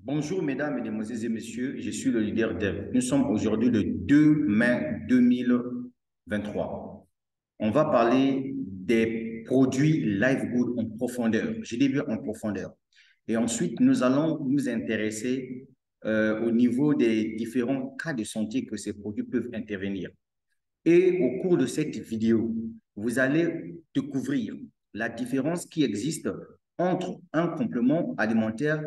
Bonjour mesdames, mesdemoiselles et messieurs, je suis le leader Dev. Nous sommes aujourd'hui le 2 mai 2023. On va parler des produits Live Good en profondeur. Je dis bien en profondeur. Et ensuite, nous allons nous intéresser au niveau des différents cas de santé que ces produits peuvent intervenir. Et au cours de cette vidéo, vous allez découvrir la différence qui existe entre un complément alimentaire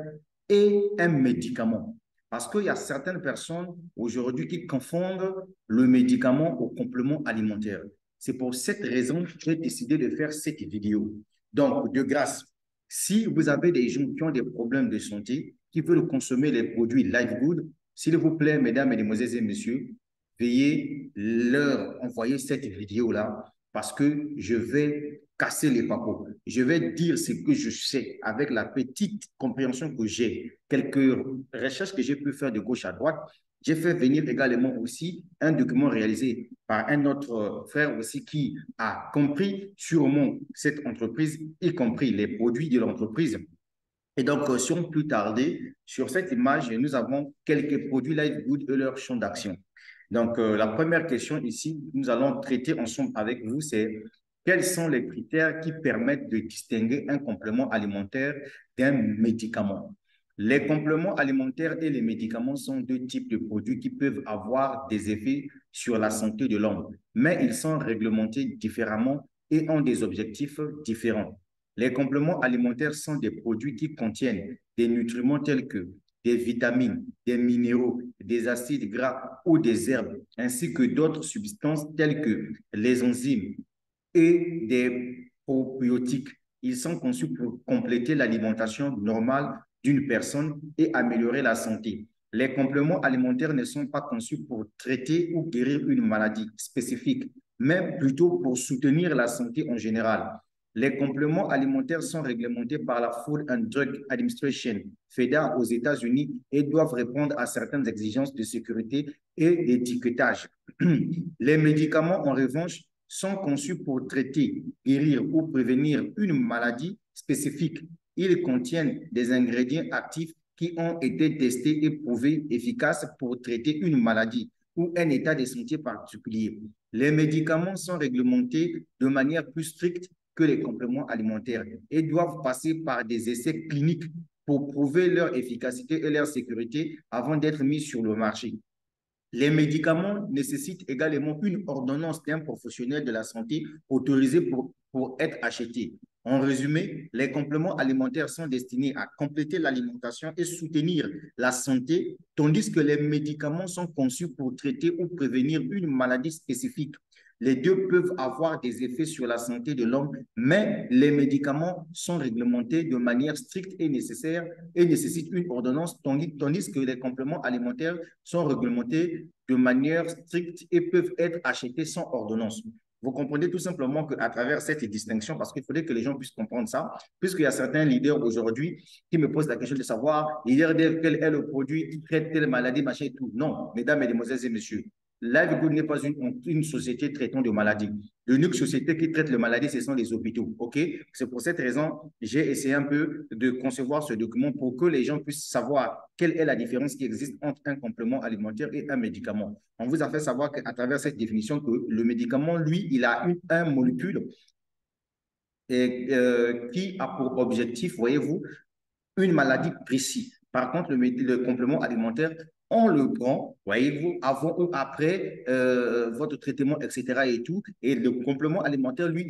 et un médicament. Parce qu'il y a certaines personnes aujourd'hui qui confondent le médicament au complément alimentaire. C'est pour cette raison que j'ai décidé de faire cette vidéo. Donc, de grâce, si vous avez des gens qui ont des problèmes de santé, qui veulent consommer les produits Life Good, s'il vous plaît, mesdames, mesdemoiselles et messieurs, veuillez leur envoyer cette vidéo-là parce que je vais casser les papos. Je vais dire ce que je sais avec la petite compréhension que j'ai, quelques recherches que j'ai pu faire de gauche à droite. J'ai fait venir également aussi un document réalisé par un autre frère aussi qui a compris sûrement cette entreprise, y compris les produits de l'entreprise. Et donc, sans plus tarder, sur cette image, nous avons quelques produits Life Good et leur champ d'action. Donc, la première question ici, nous allons traiter ensemble avec vous, c'est quels sont les critères qui permettent de distinguer un complément alimentaire d'un médicament? Les compléments alimentaires et les médicaments sont deux types de produits qui peuvent avoir des effets sur la santé de l'homme, mais ils sont réglementés différemment et ont des objectifs différents. Les compléments alimentaires sont des produits qui contiennent des nutriments tels que des vitamines, des minéraux, des acides gras ou des herbes, ainsi que d'autres substances telles que les enzymes et des probiotiques. Ils sont conçus pour compléter l'alimentation normale d'une personne et améliorer la santé. Les compléments alimentaires ne sont pas conçus pour traiter ou guérir une maladie spécifique, mais plutôt pour soutenir la santé en général. Les compléments alimentaires sont réglementés par la Food and Drug Administration, FEDA aux États-Unis, et doivent répondre à certaines exigences de sécurité et d'étiquetage. Les médicaments, en revanche, sont conçus pour traiter, guérir ou prévenir une maladie spécifique. Ils contiennent des ingrédients actifs qui ont été testés et prouvés efficaces pour traiter une maladie ou un état de santé particulier. Les médicaments sont réglementés de manière plus stricte que les compléments alimentaires et doivent passer par des essais cliniques pour prouver leur efficacité et leur sécurité avant d'être mis sur le marché. Les médicaments nécessitent également une ordonnance d'un professionnel de la santé autorisé pour être acheté. En résumé, les compléments alimentaires sont destinés à compléter l'alimentation et soutenir la santé, tandis que les médicaments sont conçus pour traiter ou prévenir une maladie spécifique. Les deux peuvent avoir des effets sur la santé de l'homme, mais les médicaments sont réglementés de manière stricte et nécessaire et nécessitent une ordonnance, tandis que les compléments alimentaires sont réglementés de manière stricte et peuvent être achetés sans ordonnance. Vous comprenez tout simplement qu'à travers cette distinction, parce qu'il faudrait que les gens puissent comprendre ça, puisqu'il y a certains leaders aujourd'hui qui me posent la question de savoir, leader quel est le produit qui traite telle maladie, machin et tout. Non, mesdames, mesdemoiselles et messieurs, Live Good n'est pas une société traitant de maladies. L'unique société qui traite les maladies, ce sont les hôpitaux. OK? C'est pour cette raison j'ai essayé un peu de concevoir ce document pour que les gens puissent savoir quelle est la différence qui existe entre un complément alimentaire et un médicament. On vous a fait savoir qu'à travers cette définition, que le médicament, lui, il a un molécule qui a pour objectif, voyez-vous, une maladie précise. Par contre, le complément alimentaire, on le prend, voyez-vous, avant ou après votre traitement, etc. et tout. Et le complément alimentaire, lui,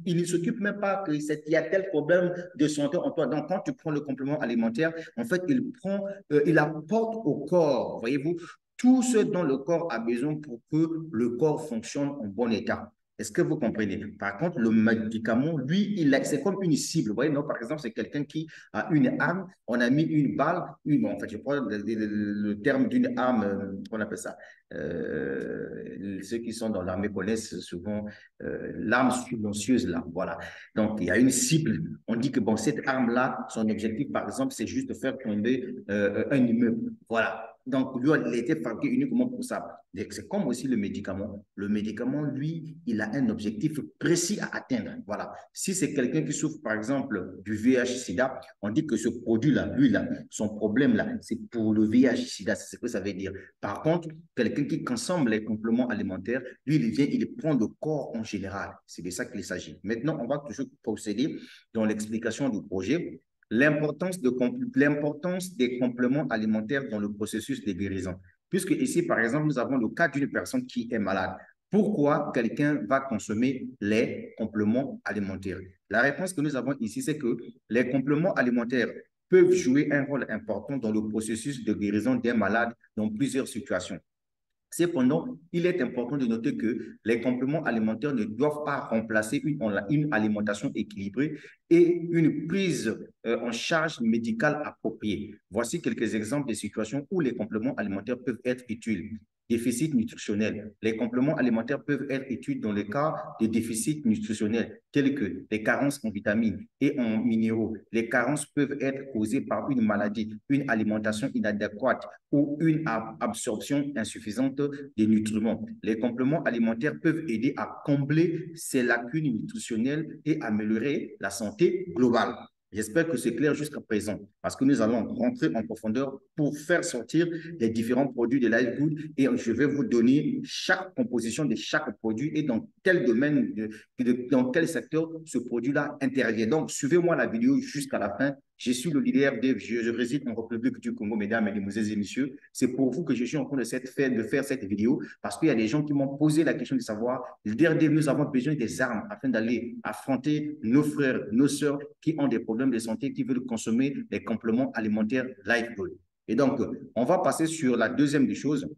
il ne s'occupe même pas qu'il y a tel problème de santé en toi. Donc, quand tu prends le complément alimentaire, en fait, il apporte au corps, voyez-vous, tout ce dont le corps a besoin pour que le corps fonctionne en bon état. Est-ce que vous comprenez? Par contre, le médicament, lui, c'est comme une cible. Vous voyez, non, par exemple, c'est quelqu'un qui a une arme, on a mis une balle, en fait, je prends le terme d'une arme, on appelle ça. Ceux qui sont dans l'armée connaissent souvent l'arme silencieuse, là, voilà. Donc, il y a une cible. On dit que, bon, cette arme-là, son objectif, par exemple, c'est juste de faire tomber un immeuble. Voilà. Donc, lui, il a été fabriqué uniquement pour ça. C'est comme aussi le médicament. Le médicament, lui, il a un objectif précis à atteindre. Voilà. Si c'est quelqu'un qui souffre, par exemple, du VIH-Sida, on dit que ce produit-là, lui, là, son problème-là, c'est pour le VIH-Sida. C'est ce que ça veut dire. Par contre, quelqu'un qui consomme les compléments alimentaires, lui, il vient, il prend le corps en général. C'est de ça qu'il s'agit. Maintenant, on va toujours procéder dans l'explication du projet. L'importance des compléments alimentaires dans le processus de guérison. Puisque ici, par exemple, nous avons le cas d'une personne qui est malade. Pourquoi quelqu'un va consommer les compléments alimentaires? La réponse que nous avons ici, c'est que les compléments alimentaires peuvent jouer un rôle important dans le processus de guérison d'un malade dans plusieurs situations. Cependant, il est important de noter que les compléments alimentaires ne doivent pas remplacer une alimentation équilibrée et une prise en charge médicale appropriée. Voici quelques exemples de situations où les compléments alimentaires peuvent être utiles. Déficit nutritionnel. Les compléments alimentaires peuvent être utiles dans le cas de déficit nutritionnel, tels que les carences en vitamines et en minéraux. Les carences peuvent être causées par une maladie, une alimentation inadéquate ou une absorption insuffisante des nutriments. Les compléments alimentaires peuvent aider à combler ces lacunes nutritionnelles et améliorer la santé globale. J'espère que c'est clair jusqu'à présent parce que nous allons rentrer en profondeur pour faire sortir les différents produits de Life Good et je vais vous donner chaque composition de chaque produit et dans quel domaine, dans quel secteur ce produit-là intervient. Donc, suivez-moi la vidéo jusqu'à la fin. Je suis le leader Dave, je réside en République du Congo, mesdames, mesdemoiselles et messieurs. C'est pour vous que je suis en train de faire cette vidéo parce qu'il y a des gens qui m'ont posé la question de savoir, leader Dave, nous avons besoin des armes afin d'aller affronter nos frères, nos sœurs qui ont des problèmes de santé, qui veulent consommer des compléments alimentaires Life Good. Et donc, on va passer sur la deuxième des choses.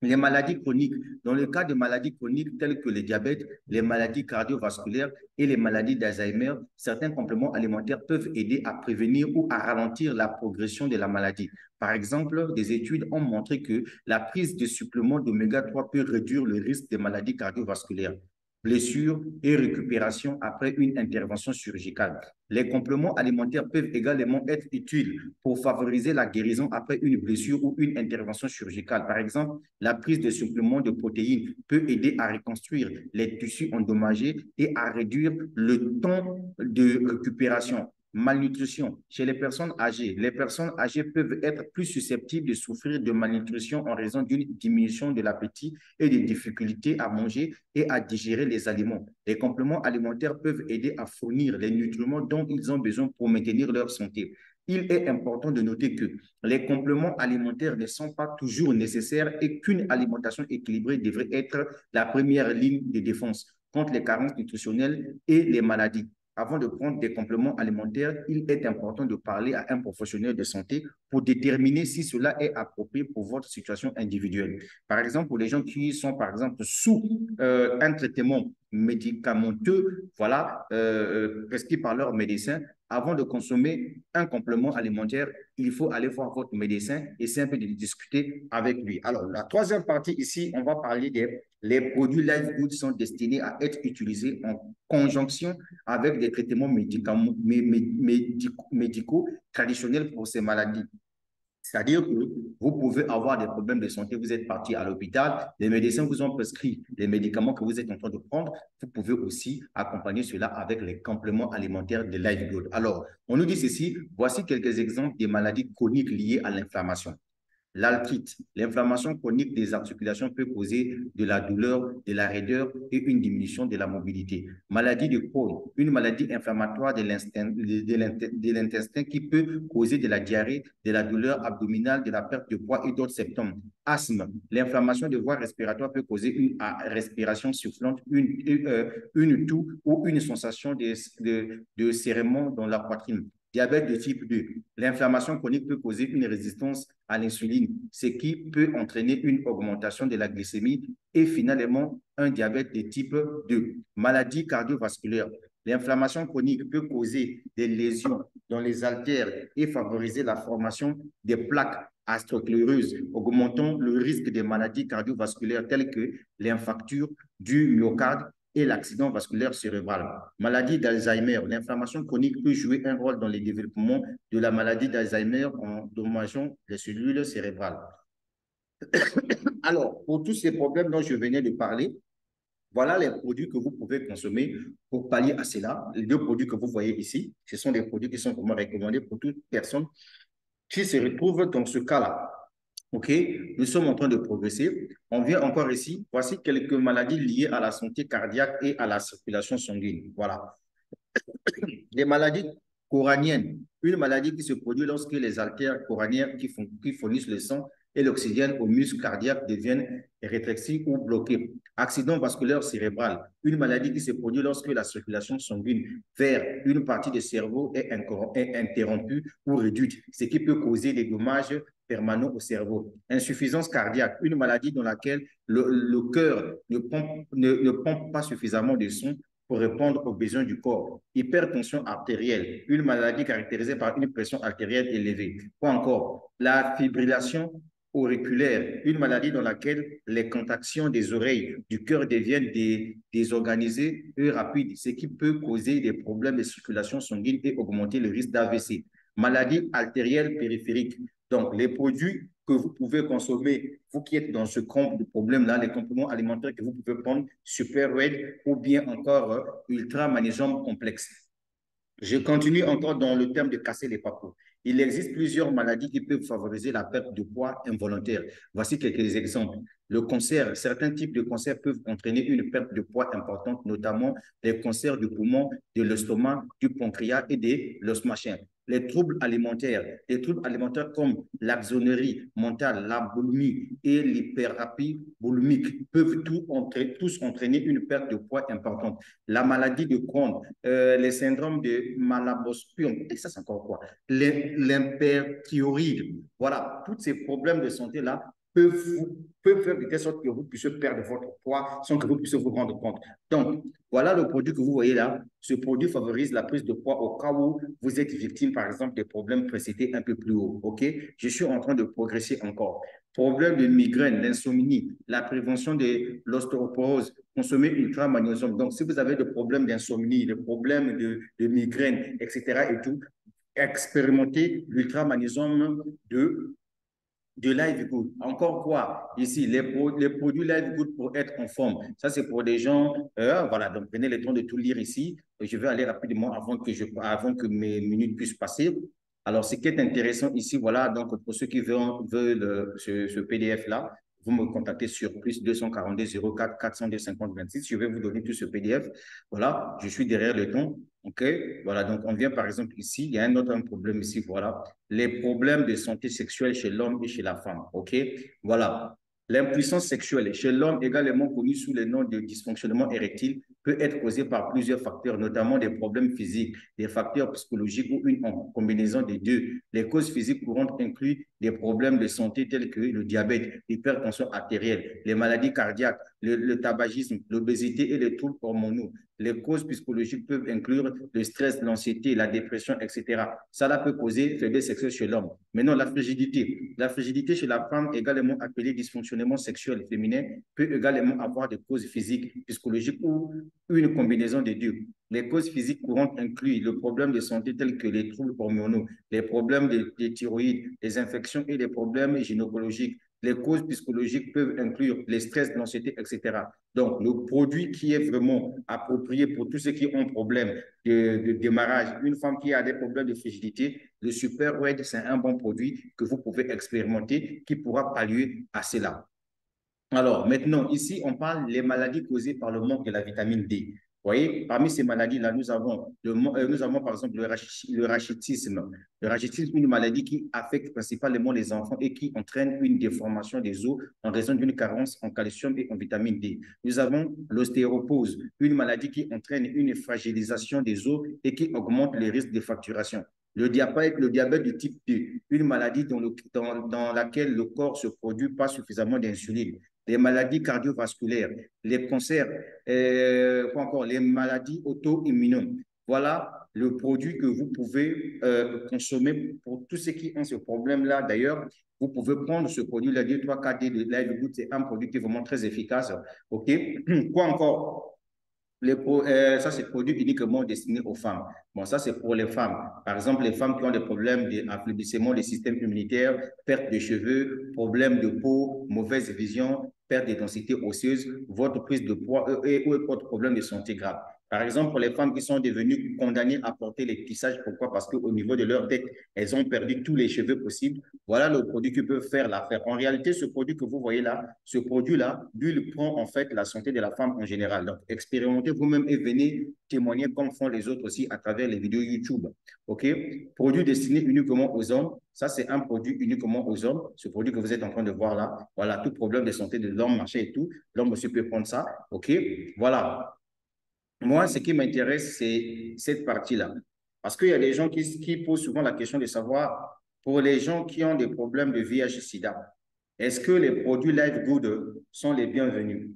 Les maladies chroniques. Dans le cas de maladies chroniques telles que le diabète, les maladies cardiovasculaires et les maladies d'Alzheimer, certains compléments alimentaires peuvent aider à prévenir ou à ralentir la progression de la maladie. Par exemple, des études ont montré que la prise de suppléments d'oméga 3 peut réduire le risque de maladies cardiovasculaires, blessures et récupération après une intervention chirurgicale. Les compléments alimentaires peuvent également être utiles pour favoriser la guérison après une blessure ou une intervention chirurgicale. Par exemple, la prise de suppléments de protéines peut aider à reconstruire les tissus endommagés et à réduire le temps de récupération. Malnutrition. Chez les personnes âgées peuvent être plus susceptibles de souffrir de malnutrition en raison d'une diminution de l'appétit et des difficultés à manger et à digérer les aliments. Les compléments alimentaires peuvent aider à fournir les nutriments dont ils ont besoin pour maintenir leur santé. Il est important de noter que les compléments alimentaires ne sont pas toujours nécessaires et qu'une alimentation équilibrée devrait être la première ligne de défense contre les carences nutritionnelles et les maladies. Avant de prendre des compléments alimentaires, il est important de parler à un professionnel de santé pour déterminer si cela est approprié pour votre situation individuelle. Par exemple, pour les gens qui sont, par exemple, sous un traitement médicamenteux, voilà, prescrit par leur médecin, avant de consommer un complément alimentaire, il faut aller voir votre médecin et c'est un peu de discuter avec lui. Alors, la troisième partie ici, on va parler des les produits Life Good sont destinés à être utilisés en conjonction avec des traitements médicaux traditionnels pour ces maladies. C'est-à-dire que vous pouvez avoir des problèmes de santé, vous êtes parti à l'hôpital, les médecins vous ont prescrit les médicaments que vous êtes en train de prendre, vous pouvez aussi accompagner cela avec les compléments alimentaires de Life Good. Alors, on nous dit ceci, voici quelques exemples des maladies chroniques liées à l'inflammation. L'arthrite, l'inflammation chronique des articulations peut causer de la douleur, de la raideur et une diminution de la mobilité. Maladie de Crohn, une maladie inflammatoire de l'intestin qui peut causer de la diarrhée, de la douleur abdominale, de la perte de poids et d'autres symptômes. Asthme, l'inflammation des voies respiratoires peut causer une respiration soufflante, une toux ou une sensation de serrement dans la poitrine. Diabète de type 2. L'inflammation chronique peut causer une résistance à l'insuline, ce qui peut entraîner une augmentation de la glycémie et finalement un diabète de type 2. Maladie cardiovasculaire. L'inflammation chronique peut causer des lésions dans les artères et favoriser la formation des plaques athéroschléreuses, augmentant le risque des maladies cardiovasculaires telles que l'infarcture du myocarde et l'accident vasculaire cérébral. Maladie d'Alzheimer. L'inflammation chronique peut jouer un rôle dans le développement de la maladie d'Alzheimer en dommageant les cellules cérébrales. Alors, pour tous ces problèmes dont je venais de parler, voilà les produits que vous pouvez consommer pour pallier à cela. Les deux produits que vous voyez ici, ce sont des produits qui sont vraiment recommandés pour toute personne qui se retrouve dans ce cas-là. OK? Nous sommes en train de progresser. On vient encore ici. Voici quelques maladies liées à la santé cardiaque et à la circulation sanguine. Voilà. Les maladies coraniennes. Une maladie qui se produit lorsque les artères coraniennes qui fournissent le sang et l'oxygène aux muscles cardiaques deviennent rétrécis ou bloqués. Accident vasculaire cérébral. Une maladie qui se produit lorsque la circulation sanguine vers une partie du cerveau est interrompue ou réduite, ce qui peut causer des dommages permanents au cerveau. Insuffisance cardiaque. Une maladie dans laquelle le cœur ne pompe pas suffisamment de sang pour répondre aux besoins du corps. Hypertension artérielle, une maladie caractérisée par une pression artérielle élevée. Ou encore, la fibrillation auriculaire, une maladie dans laquelle les contractions des oreilles du cœur deviennent désorganisées et rapides, ce qui peut causer des problèmes de circulation sanguine et augmenter le risque d'AVC. Maladie artérielle périphérique. Donc, les produits que vous pouvez consommer, vous qui êtes dans ce camp de problème-là, les compléments alimentaires que vous pouvez prendre, Super Red ou bien encore Ultra Magnésium Complexe. Je continue encore dans le terme de casser les papous. Il existe plusieurs maladies qui peuvent favoriser la perte de poids involontaire. Voici quelques exemples. Le cancer, certains types de cancers peuvent entraîner une perte de poids importante, notamment les cancers du poumon, de l'estomac, du pancréas et de l'os machin. Les troubles alimentaires comme l'axonerie mentale, la boulimie et l'hyperapie boulimique peuvent tous entraîner une perte de poids importante. La maladie de Crohn, les syndromes de Malabospion, et ça c'est encore quoi? L'hyperthyroïde. Voilà, tous ces problèmes de santé-là peuvent faire de telle sorte que vous puissiez perdre votre poids sans que vous puissiez vous rendre compte. Donc, voilà le produit que vous voyez là. Ce produit favorise la prise de poids au cas où vous êtes victime, par exemple, des problèmes précités un peu plus haut. OK? Je suis en train de progresser encore. Problème de migraine, l'insomnie, la prévention de l'ostéoporose, consommer ultra magnésium. Donc, si vous avez des problèmes d'insomnie, des problèmes de migraine, etc. et tout, expérimentez l'ultra magnésium de Live Good. Encore quoi? Ici, les produits Live Good pour être en forme. Ça, c'est pour des gens. Voilà, donc prenez le temps de tout lire ici. Je vais aller rapidement avant que mes minutes puissent passer. Alors, ce qui est intéressant ici, voilà, donc pour ceux qui veulent ce PDF-là, vous me contactez sur plus 242 04 402 50 26. Je vais vous donner tout ce PDF. Voilà, je suis derrière le ton. OK? Voilà, donc on vient par exemple ici, il y a un autre problème ici, voilà les problèmes de santé sexuelle chez l'homme et chez la femme. OK? Voilà. L'impuissance sexuelle chez l'homme, également connue sous le nom de dysfonctionnement érectile, peut être causée par plusieurs facteurs, notamment des problèmes physiques, des facteurs psychologiques ou une combinaison des deux. Les causes physiques courantes incluent des problèmes de santé tels que le diabète, l'hypertension artérielle, les maladies cardiaques, le tabagisme, l'obésité et les troubles hormonaux. Les causes psychologiques peuvent inclure le stress, l'anxiété, la dépression, etc. Cela peut causer faiblesse sexuelle chez l'homme. Maintenant, la frigidité. La frigidité chez la femme, également appelée dysfonctionnement sexuel féminin, peut également avoir des causes physiques, psychologiques ou une combinaison des deux. Les causes physiques courantes incluent le problème de santé tels que les troubles hormonaux, les problèmes de thyroïde, les infections et les problèmes gynécologiques. Les causes psychologiques peuvent inclure les stress, l'anxiété, etc. Donc, le produit qui est vraiment approprié pour tous ceux qui ont un problème de démarrage, une femme qui a des problèmes de frigidité, le Super Red, c'est un bon produit que vous pouvez expérimenter qui pourra pallier à cela. Alors, maintenant, ici, on parle des maladies causées par le manque de la vitamine D. Vous voyez, parmi ces maladies-là, nous avons par exemple le rachitisme. Le rachitisme est une maladie qui affecte principalement les enfants et qui entraîne une déformation des os en raison d'une carence en calcium et en vitamine D. Nous avons l'ostéoporose, une maladie qui entraîne une fragilisation des os et qui augmente les risques de fracturation. Le diabète de type 2, une maladie dans laquelle le corps ne se produit pas suffisamment d'insuline. Les maladies cardiovasculaires, les cancers, quoi encore, les maladies auto-immunes. Voilà le produit que vous pouvez consommer pour tous ceux qui ont ce problème-là. D'ailleurs, vous pouvez prendre ce produit-là, D3KD de Live Good, c'est un produit qui est vraiment très efficace. OK? Quoi encore? Ça, c'est produit uniquement destiné aux femmes. Bon, ça, c'est pour les femmes. Par exemple, les femmes qui ont des problèmes d'affaiblissement du système immunitaire, perte de cheveux, problèmes de peau, mauvaise vision, perte de densité osseuse, votre prise de poids et autres problèmes de santé grave. Par exemple, pour les femmes qui sont devenues condamnées à porter les tissages, pourquoi? Parce qu'au niveau de leur tête, elles ont perdu tous les cheveux possibles. Voilà le produit qui peut faire l'affaire. En réalité, ce produit que vous voyez là, ce produit-là, lui, il prend en fait la santé de la femme en général. Donc, expérimentez vous-même et venez témoigner comme font les autres aussi à travers les vidéos YouTube. OK? Produit destiné uniquement aux hommes. Ça, c'est un produit uniquement aux hommes. Ce produit que vous êtes en train de voir là, voilà, tout problème de santé de l'homme, machin et tout. L'homme aussi peut prendre ça. OK? Voilà. Moi, ce qui m'intéresse, c'est cette partie-là. Parce qu'il y a des gens qui posent souvent la question de savoir, pour les gens qui ont des problèmes de VIH-Sida, est-ce que les produits Life Good sont les bienvenus?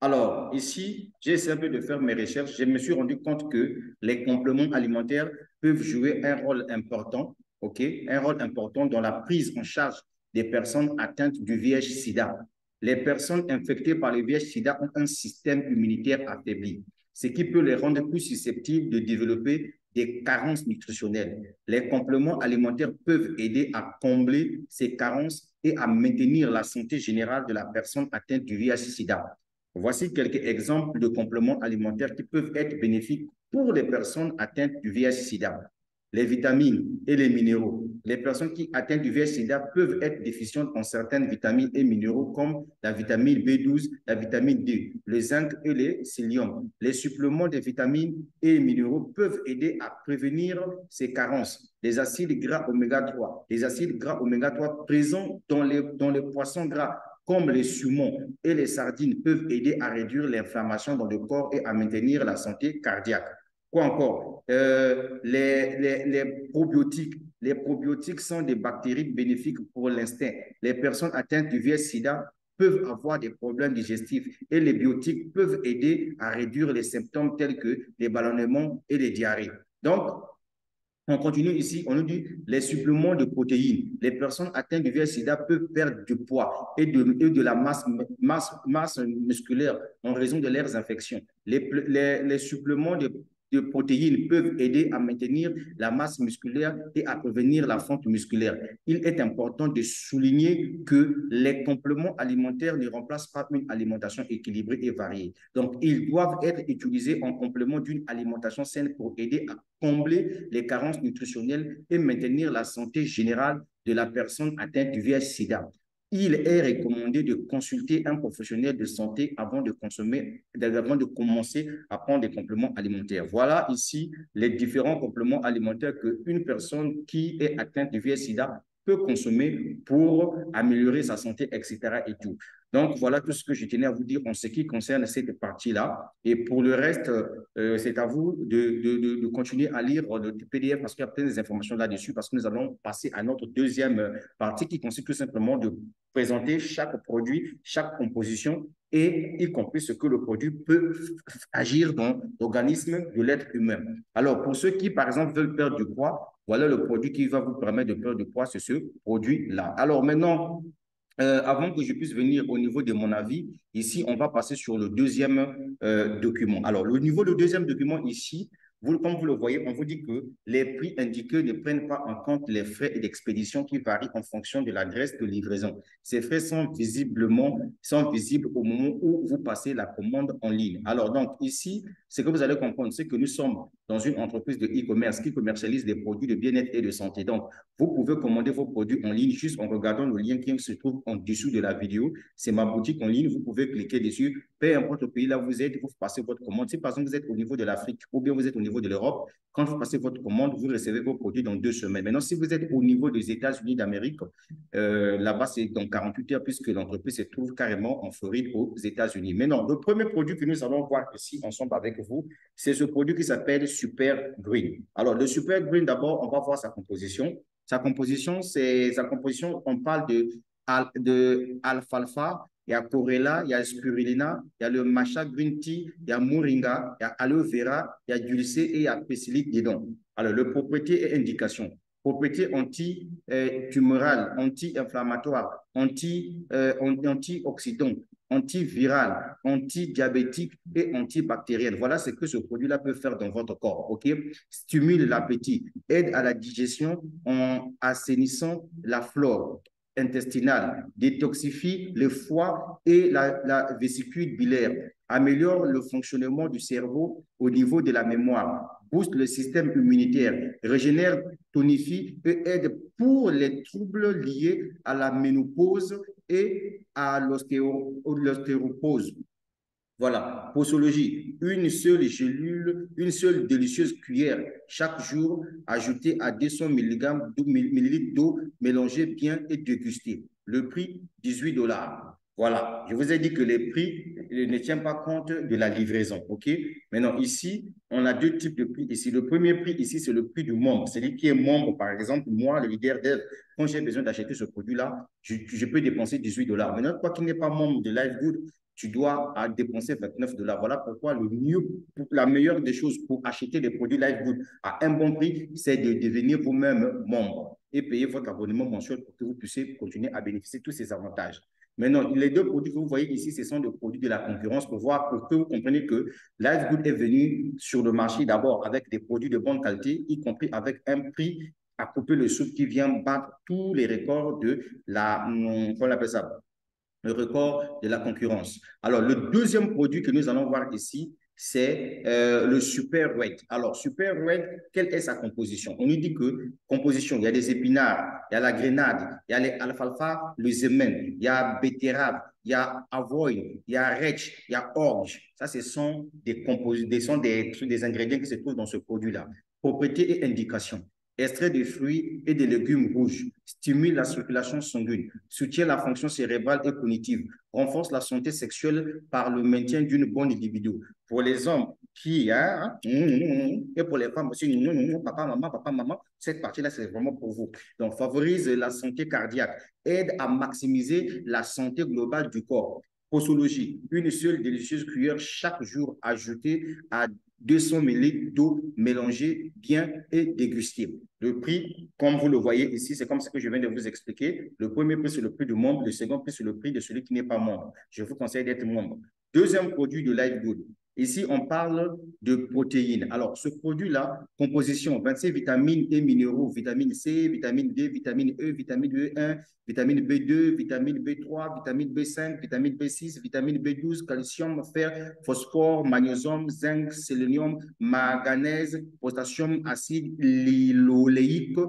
Alors, ici, j'ai essayé un peu de faire mes recherches. Je me suis rendu compte que les compléments alimentaires peuvent jouer un rôle important, OK? Un rôle important dans la prise en charge des personnes atteintes du VIH-Sida. Les personnes infectées par le VIH-Sida ont un système immunitaire affaibli, ce qui peut les rendre plus susceptibles de développer des carences nutritionnelles. Les compléments alimentaires peuvent aider à combler ces carences et à maintenir la santé générale de la personne atteinte du VIH-Sida. Voici quelques exemples de compléments alimentaires qui peuvent être bénéfiques pour les personnes atteintes du VIH-Sida. Les vitamines et les minéraux. Les personnes qui atteignent du VIH-Sida peuvent être déficientes en certaines vitamines et minéraux comme la vitamine B12, la vitamine D, le zinc et le sélénium. Les suppléments de vitamines et minéraux peuvent aider à prévenir ces carences. Les acides gras oméga 3. Les acides gras oméga 3 présents dans les poissons gras comme les saumons et les sardines peuvent aider à réduire l'inflammation dans le corps et à maintenir la santé cardiaque. Quoi encore? Les probiotiques. Les probiotiques sont des bactéries bénéfiques pour l'instinct. Les personnes atteintes du VIH-Sida peuvent avoir des problèmes digestifs et les biotiques peuvent aider à réduire les symptômes tels que les ballonnements et les diarrhées. Donc, on continue ici, on nous dit les suppléments de protéines. Les personnes atteintes du VIH-Sida peuvent perdre du poids et de la masse musculaire en raison de leurs infections. Les suppléments de protéines peuvent aider à maintenir la masse musculaire et à prévenir la fonte musculaire. Il est important de souligner que les compléments alimentaires ne remplacent pas une alimentation équilibrée et variée. Donc, ils doivent être utilisés en complément d'une alimentation saine pour aider à combler les carences nutritionnelles et maintenir la santé générale de la personne atteinte du VIH-Sida. Il est recommandé de consulter un professionnel de santé avant de commencer à prendre des compléments alimentaires. Voilà ici les différents compléments alimentaires qu'une personne qui est atteinte du VIH-Sida peut consommer pour améliorer sa santé, etc. et tout. Donc, voilà tout ce que je tenais à vous dire en ce qui concerne cette partie-là. Et pour le reste, c'est à vous de continuer à lire le PDF parce qu'il y a plein d'informations là-dessus, parce que nous allons passer à notre deuxième partie qui consiste tout simplement de présenter chaque produit, chaque composition et y compris ce que le produit peut agir dans l'organisme de l'être humain. Alors, pour ceux qui, par exemple, veulent perdre du poids, voilà le produit qui va vous permettre de perdre du poids, c'est ce produit-là. Alors maintenant, avant que je puisse venir au niveau de mon avis, ici, on va passer sur le deuxième document. Alors, le niveau du deuxième document ici, comme vous le voyez, on vous dit que les prix indiqués ne prennent pas en compte les frais d'expédition qui varient en fonction de l'adresse de livraison. Ces frais sont visibles au moment où vous passez la commande en ligne. Alors, donc, ici, ce que vous allez comprendre, c'est que nous sommes dans une entreprise de e-commerce qui commercialise des produits de bien-être et de santé. Donc, vous pouvez commander vos produits en ligne juste en regardant le lien qui se trouve en dessous de la vidéo. C'est ma boutique en ligne. Vous pouvez cliquer dessus. Peu importe le pays là où vous êtes, vous passez votre commande. Si par exemple vous êtes au niveau de l'Afrique ou bien vous êtes au niveau de l'Europe, quand vous passez votre commande, vous recevez vos produits dans 2 semaines. Maintenant, si vous êtes au niveau des États-Unis d'Amérique, là-bas, c'est dans 48 heures puisque l'entreprise se trouve carrément en Floride aux États-Unis. Maintenant, le premier produit que nous allons voir ici ensemble avec vous, c'est ce produit qui s'appelle Super Green. Alors, le Super Green, d'abord, on va voir sa composition. Sa composition, on parle de alfalfa, il y a chlorella, il y a spirulina, il y a le matcha green tea, il y a moringa, il y a aloe vera, il y a dulcé et il y a pécilique dedans. Alors, le propriété et indication. Propriété anti-tumorale, anti-inflammatoire, antioxydant, antivirale, antidiabétique et antibactérienne. Voilà ce que ce produit-là peut faire dans votre corps. OK? Stimule l'appétit, aide à la digestion en assainissant la flore intestinale, détoxifie le foie et la vésicule biliaire, améliore le fonctionnement du cerveau au niveau de la mémoire, booste le système immunitaire, régénère, tonifie et aide pour les troubles liés à la ménopause et à l'ostéoporose. Voilà, posologie, une seule gélule, une seule délicieuse cuillère chaque jour, ajoutée à 200 ml d'eau, mélangée bien et dégustée. Le prix, 18 $. Voilà, je vous ai dit que les prix ne tiennent pas compte de la livraison, OK? Maintenant, ici, on a deux types de prix. Ici, le premier prix, ici, c'est le prix du membre. Celui qui est membre, par exemple, moi, le leader dev, quand j'ai besoin d'acheter ce produit-là, je peux dépenser 18 $. Maintenant, toi qui n'es pas membre de LiveGood, tu dois dépenser 29 $. Voilà pourquoi la meilleure des choses pour acheter des produits LiveGood à un bon prix, c'est de devenir vous-même membre et payer votre abonnement mensuel pour que vous puissiez continuer à bénéficier de tous ces avantages. Maintenant, les deux produits que vous voyez ici, ce sont des produits de la concurrence pour que vous compreniez que LiveGood est venu sur le marché d'abord avec des produits de bonne qualité, y compris avec un prix à couper le souffle qui vient battre tous les records de comment on appelle ça, le record de la concurrence. Alors, le deuxième produit que nous allons voir ici, c'est le Super Red. Alors, Super Red, quelle est sa composition? On nous dit que composition, il y a des épinards, il y a la grenade, il y a l'alfalfa, le zemen, il y a betterave, il y a avoine, il y a retch, il y a orge. Ça, ce sont des ingrédients qui se trouvent dans ce produit-là. Propriétés et indications. Extrait de fruits et des légumes rouges, stimule la circulation sanguine, soutient la fonction cérébrale et cognitive, renforce la santé sexuelle par le maintien d'une bonne libido. Pour les hommes qui, et pour les femmes aussi, papa, maman, cette partie-là, c'est vraiment pour vous. Donc, favorise la santé cardiaque, aide à maximiser la santé globale du corps. Posologie, une seule délicieuse cuillère chaque jour ajoutée à 200 ml d'eau mélangée bien et dégustée. Le prix, comme vous le voyez ici, c'est comme ce que je viens de vous expliquer. Le premier prix, c'est le prix du membre. Le second prix, c'est le prix de celui qui n'est pas membre. Je vous conseille d'être membre. Deuxième produit de LiveGood. Ici, on parle de protéines. Alors, ce produit-là, composition, 26 vitamines et minéraux, vitamine C, vitamine D, vitamine E, vitamine B1, vitamine B2, vitamine B3, vitamine B5, vitamine B6, vitamine B12, calcium, fer, phosphore, magnésium, zinc, sélénium, manganèse, potassium, acide linoléique,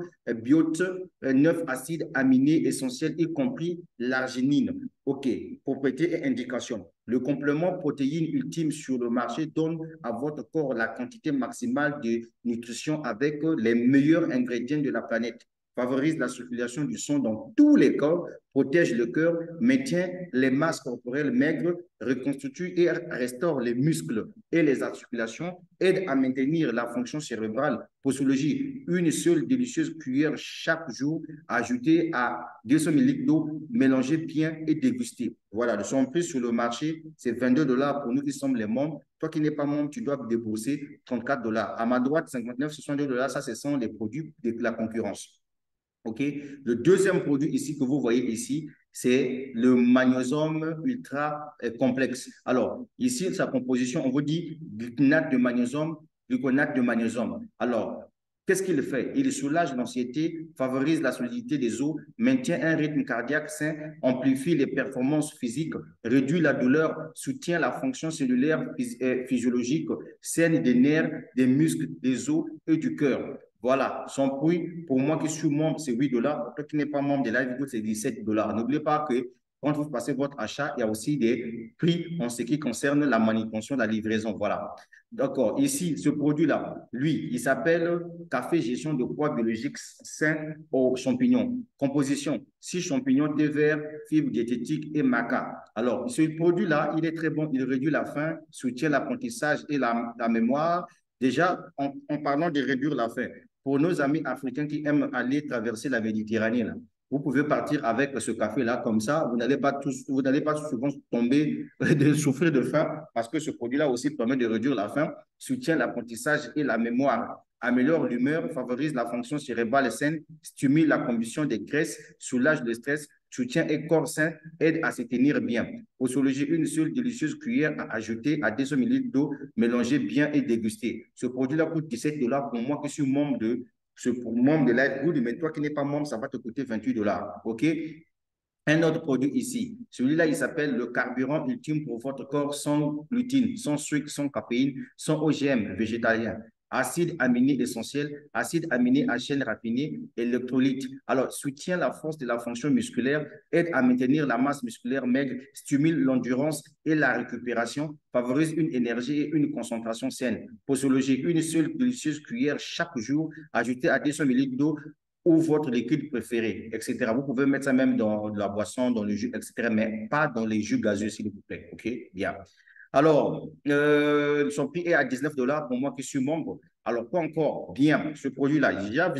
biote, 9 acides aminés essentiels, y compris l'arginine. OK, propriétés et indications. Le complément protéine ultime sur le marché donne à votre corps la quantité maximale de nutrition avec les meilleurs ingrédients de la planète, favorise la circulation du sang dans tous les corps, protège le cœur, maintient les masses corporelles maigres, reconstitue et restaure les muscles et les articulations, aide à maintenir la fonction cérébrale. Posologie, une seule délicieuse cuillère chaque jour, ajoutée à 200 ml d'eau, mélangée bien et dégustée. Voilà, son prix sur le marché, c'est 22 $ pour nous qui sommes les membres. Toi qui n'es pas membre, tu dois débourser 34 $. À ma droite, 59, 62 $, ça, ce sont les produits de la concurrence. OK? Le deuxième produit ici que vous voyez ici, c'est le magnésium ultra complexe. Alors, ici, sa composition, on vous dit gluconate de magnésium, gluconate de magnésium. Alors, qu'est-ce qu'il fait? Il soulage l'anxiété, favorise la solidité des os, maintient un rythme cardiaque sain, amplifie les performances physiques, réduit la douleur, soutient la fonction cellulaire physiologique, saigne des nerfs, des muscles, des os et du cœur. Voilà, son prix, pour moi qui suis membre, c'est 8 $. Pour toi qui n'es pas membre de LiveGood, c'est 17 $. N'oubliez pas que quand vous passez votre achat, il y a aussi des prix en ce qui concerne la manutention, la livraison. Voilà. D'accord. Ici, ce produit-là, lui, il s'appelle Café Gestion de poids biologique sain aux champignons. Composition, 6 champignons, thé vert, fibres diététiques et maca. Alors, ce produit-là, il est très bon. Il réduit la faim, soutient l'apprentissage et la mémoire. Déjà, en parlant de réduire la faim, pour nos amis africains qui aiment aller traverser la Méditerranée, là, vous pouvez partir avec ce café-là, comme ça, vous n'allez pas souvent tomber, de souffrir de faim, parce que ce produit-là aussi permet de réduire la faim, soutient l'apprentissage et la mémoire, améliore l'humeur, favorise la fonction cérébrale saine, stimule la combustion des graisses, soulage le stress, soutien et corps sain, aide à se tenir bien. Posologie, une seule délicieuse cuillère à ajouter à 200 ml d'eau, mélanger bien et déguster. Ce produit-là coûte 17 $ pour moi qui suis membre de Life Good, mais toi qui n'es pas membre, ça va te coûter 28 $. OK? Un autre produit ici, celui-là, il s'appelle le carburant ultime pour votre corps sans gluten, sans sucre, sans caféine, sans OGM, végétalien. Acides aminés essentiels, acides aminés à chaîne raffinée, électrolytes. Alors, soutient la force de la fonction musculaire, aide à maintenir la masse musculaire maigre, stimule l'endurance et la récupération, favorise une énergie et une concentration saine. Posologie, une seule délicieuse cuillère chaque jour, ajoutée à 200 ml d'eau ou votre liquide préféré, etc. Vous pouvez mettre ça même dans la boisson, dans le jus, etc., mais pas dans les jus gazeux, s'il vous plaît. OK? Bien. Alors, son prix est à 19 $ pour moi qui suis membre. Alors, quoi encore? Bien, ce produit-là. Là,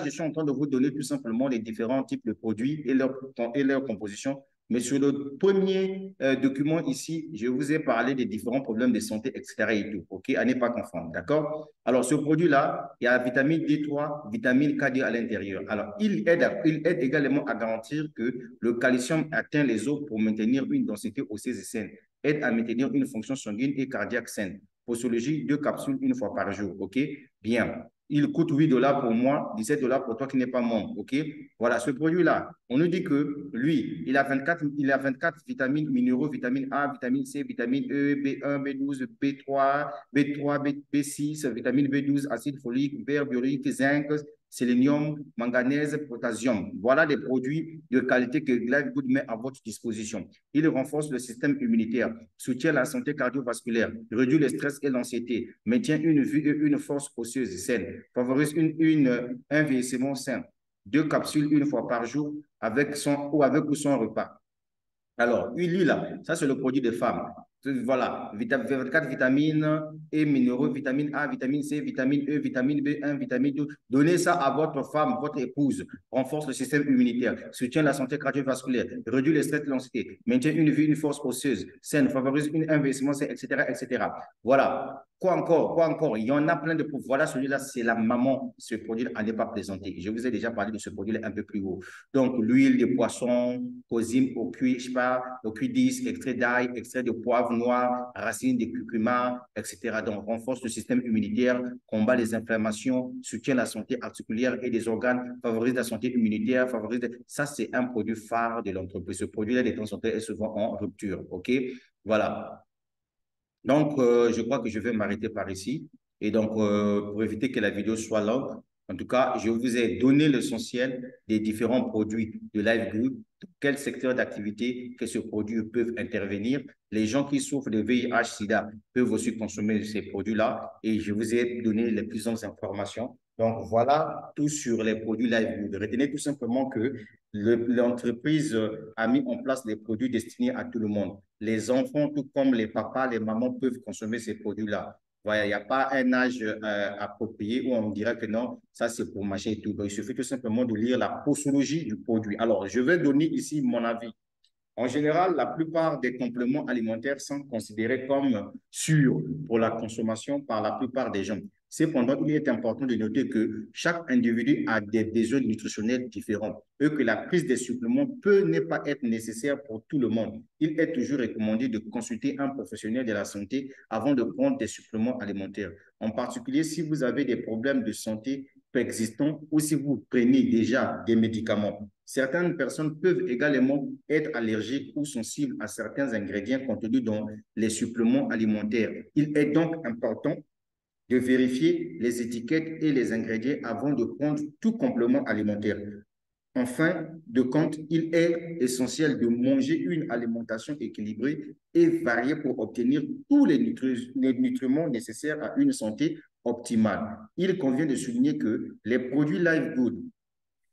je suis en train de vous donner tout simplement les différents types de produits et leur composition. Mais sur le premier document ici, je vous ai parlé des différents problèmes de santé, etc. et tout. OK? À ne pas confondre. D'accord? Alors, ce produit-là, il y a la vitamine D3, vitamine K2 à l'intérieur. Alors, il aide également à garantir que le calcium atteint les os pour maintenir une densité osseuse saine, aide à maintenir une fonction sanguine et cardiaque saine. Posologie, 2 capsules une fois par jour. OK? Bien. Il coûte 8 $ pour moi, 17 $ pour toi qui n'es pas membre. OK? Voilà, ce produit-là, on nous dit que lui, il a 24 vitamines minéraux, vitamine A, vitamine C, vitamine E, B1, B12, B3, B6, vitamine B12, acide folique, fer, biolique, zinc, sélénium, manganèse, potassium. Voilà des produits de qualité que Life Good met à votre disposition. Il renforce le système immunitaire, soutient la santé cardiovasculaire, réduit le stress et l'anxiété, maintient une vue et une force osseuse saine, favorise un vieillissement sain. 2 capsules une fois par jour avec ou sans repas. Alors, lui, là, ça, c'est le produit des femmes. Voilà, 24 vitamines et minéraux, vitamine A, vitamine C, vitamine E, vitamine B1, vitamine 2. Donnez ça à votre femme, votre épouse. Renforce le système immunitaire, soutient la santé cardiovasculaire, réduit le stress et l'anxiété, maintient une vie, une force osseuse, saine, favorise un investissement, etc., etc. Voilà. Quoi encore? Quoi encore? Il y en a plein de produits. Voilà, celui-là, c'est la maman. Ce produit à ne pas présenter. Je vous ai déjà parlé de ce produit-là un peu plus haut. Donc, l'huile de poisson, cosime au cuit, je sais pas, au cuit 10, extrait d'ail, extrait de poivre noir, racines de curcuma, etc. Donc, renforce le système immunitaire, combat les inflammations, soutient la santé articulaire et des organes, favorise la santé immunitaire, Ça, c'est un produit phare de l'entreprise. Ce produit-là, de temps en temps, est souvent en rupture. OK? Voilà. Donc, je crois que je vais m'arrêter par ici. Et donc, pour éviter que la vidéo soit longue, en tout cas, je vous ai donné l'essentiel des différents produits de Life Good, quel secteur d'activité que ces produits peuvent intervenir. Les gens qui souffrent de VIH-Sida peuvent aussi consommer ces produits-là et je vous ai donné les plus grandes informations. Donc, voilà tout sur les produits Life Good. Retenez tout simplement que l'entreprise a mis en place des produits destinés à tout le monde. Les enfants, tout comme les papas, les mamans peuvent consommer ces produits-là. Voilà, il n'y a pas un âge approprié où on dirait que non, ça c'est pour machin et tout. Donc, il suffit tout simplement de lire la posologie du produit. Alors, je vais donner ici mon avis. En général, la plupart des compléments alimentaires sont considérés comme sûrs pour la consommation par la plupart des gens. Cependant, il est important de noter que chaque individu a des besoins nutritionnels différents et que la prise des suppléments peut ne pas être nécessaire pour tout le monde. Il est toujours recommandé de consulter un professionnel de la santé avant de prendre des suppléments alimentaires. En particulier, si vous avez des problèmes de santé préexistants ou si vous prenez déjà des médicaments. Certaines personnes peuvent également être allergiques ou sensibles à certains ingrédients contenus dans les suppléments alimentaires. Il est donc important de vérifier les étiquettes et les ingrédients avant de prendre tout complément alimentaire. En fin de compte, il est essentiel de manger une alimentation équilibrée et variée pour obtenir tous les nutriments nécessaires à une santé optimale. Il convient de souligner que les produits Life Good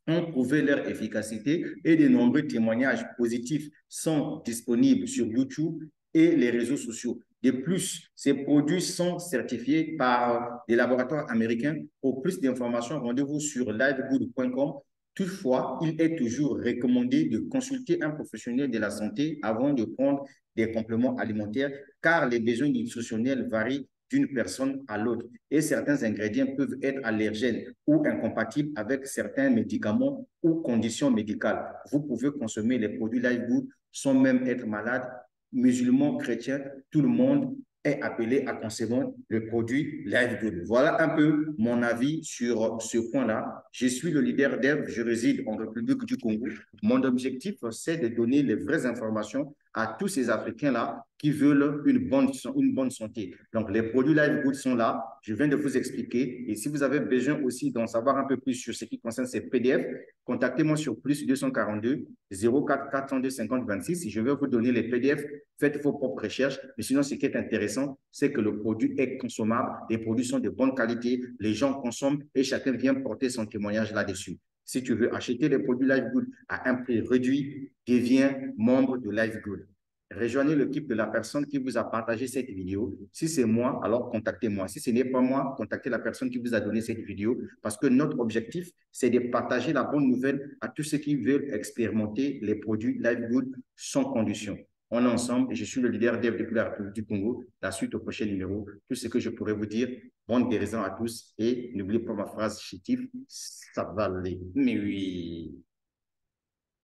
ont prouvé leur efficacité et de nombreux témoignages positifs sont disponibles sur YouTube et les réseaux sociaux. De plus, ces produits sont certifiés par des laboratoires américains. Pour plus d'informations, rendez-vous sur lifegood.com. Toutefois, il est toujours recommandé de consulter un professionnel de la santé avant de prendre des compléments alimentaires car les besoins nutritionnels varient d'une personne à l'autre. Et certains ingrédients peuvent être allergènes ou incompatibles avec certains médicaments ou conditions médicales. Vous pouvez consommer les produits Live Good sans même être malade. Musulmans, chrétiens, tout le monde est appelé à consommer le produit Live Good. Voilà un peu mon avis sur ce point-là. Je suis le leader d'Eve, je réside en République du Congo. Mon objectif, c'est de donner les vraies informations à tous ces Africains-là qui veulent une bonne santé. Donc, les produits Live Good sont là. Je viens de vous expliquer. Et si vous avez besoin aussi d'en savoir un peu plus sur ce qui concerne ces PDF, contactez-moi sur plus 242 04 402 50 26. Je vais vous donner les PDF. Faites vos propres recherches. Mais sinon, ce qui est intéressant, c'est que le produit est consommable. Les produits sont de bonne qualité. Les gens consomment et chacun vient porter son témoignage là-dessus. Si tu veux acheter les produits Live Good à un prix réduit, deviens membre de Live Good. Rejoignez l'équipe de la personne qui vous a partagé cette vidéo. Si c'est moi, alors contactez-moi. Si ce n'est pas moi, contactez la personne qui vous a donné cette vidéo parce que notre objectif, c'est de partager la bonne nouvelle à tous ceux qui veulent expérimenter les produits Live Good sans condition. On est ensemble et je suis le leader d'Eve depuis la République du Congo. La suite au prochain numéro. Tout ce que je pourrais vous dire. Bonne guérison à tous et n'oubliez pas ma phrase chétive, ça va aller. Mais oui.